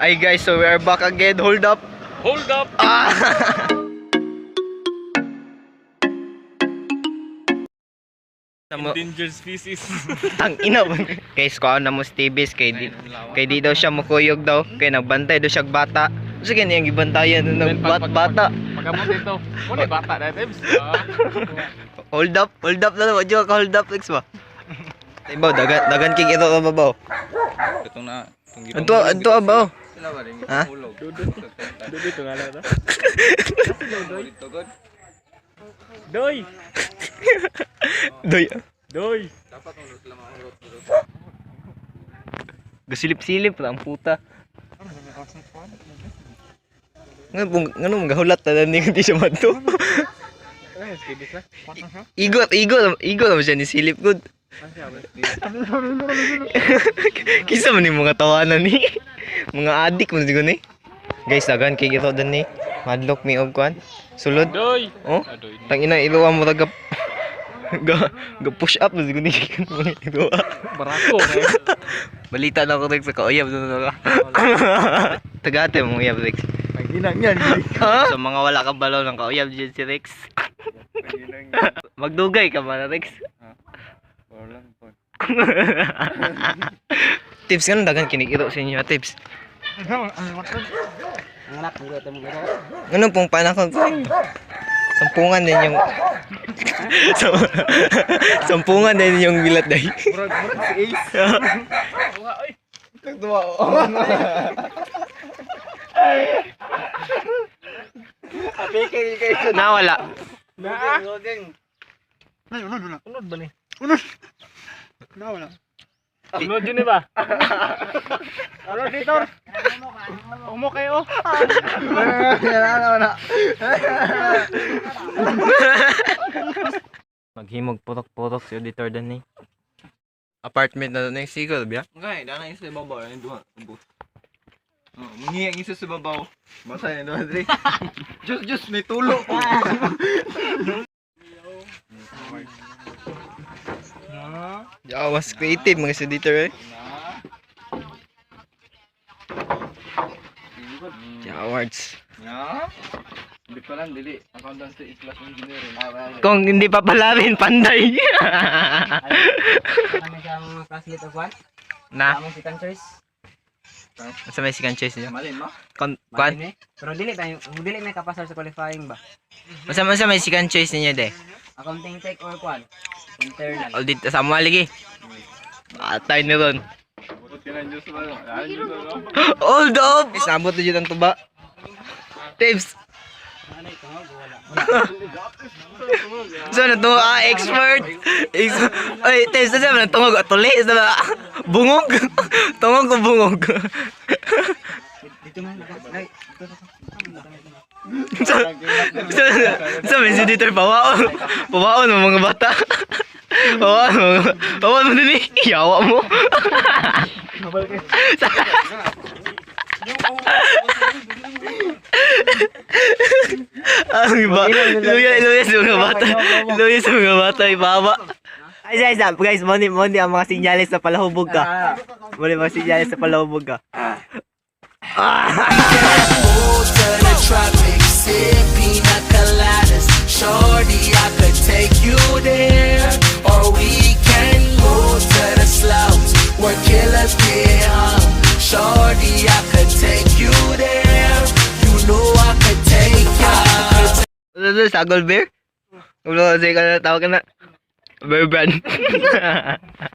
Hi guys, so we are back again. Hold up. Hold up! Endangered species. Ang ina mo. Guys, kuha na mo Stevis kay di daw siya mukuyog daw. Kay nagbantay daw siya bata. Kasi kanya yung gibantayan ng bata. Pagkamot ito. Muna bata na times. Hold up na naman. Diyo ka hold up, Lex ba? Ibaw, dagan king ito ka babaw. Itong na. Anto abaw. Ha? Dodo ito nga lang. Doy! Doy. Doy! Gasilip-silip lang ang puta. Ngano gahulat na ni hindi siya madto. Igo naman siya ni silip good. Kisa man yung mga tawanan ni. Mga adik man siguro ni. Guys, dagan kay ito din ni. Madlock mi og kwan. Sulod. Doy! Oh. Tangina iluwa mo taga ga push up na siguro ni. Barako eh. Balita na ako sa kauyab na. Tagate mo uyab Rex. Ginang yan. So mga wala kang balaw ng kauyab dyan si Rex. Magdugay ka ba na Rex? Tips ka dagan kinikito sa inyo tips. Ano pong panakon po? Sampungan din yung sampungan din yung bilat dahi. Si Ace. Tagduwa ko. Nawala. Unod ba ni? Unod yun ba? Unod dito. Umo kayo. Maghimog putok-putok si auditor dan ni. Apartment na doon yung sigol, biya? Okay, dana isa sa babaw, yung duha, ubos. Oh, mangiyang isa sa babaw. Basta yun, duha, Dre. Diyos, may tulo. Mas creative mga si auditor eh. Awards. Ya. Hindi pa lang, dili. Accountancy plus engineering. Kung hindi pa palarin, panday. Kami siyang classmate of one. Na, Kami si Choice. sa may second choice niya. Malin mo? Kwan? Pero dili may kapasar sa qualifying ba? Masa may second choice niya de. Accounting tech or kwan? Internal. Audit sa mo lagi. Atay ni ron. Buti ng Diyos mo. Hold up! Isabot na dyan ang tuba. Tips! So natungog expert. Ay, tips na siya natungog atuli sa bungog. Tungog ko bungog. Dito man. Sa may editor pawaon ng mga bata. Pawaon mo din eh. Iyawa mo. Ang iba. Luya sa mga bata. Luya sa mga bata. Ibaba. Ay, guys, moni ang mga sinyalis na palahubog ka. Moni mga sinyalis na palahubog ka. Move to the tropics, sip pina coladas. Shorty, I could take you there, or we can move to the slums where killers get hung. Shorty, I could take you there. You know I could take ya. Sagol bear? Ulo kasi ka na tawag ka na. Bear brand.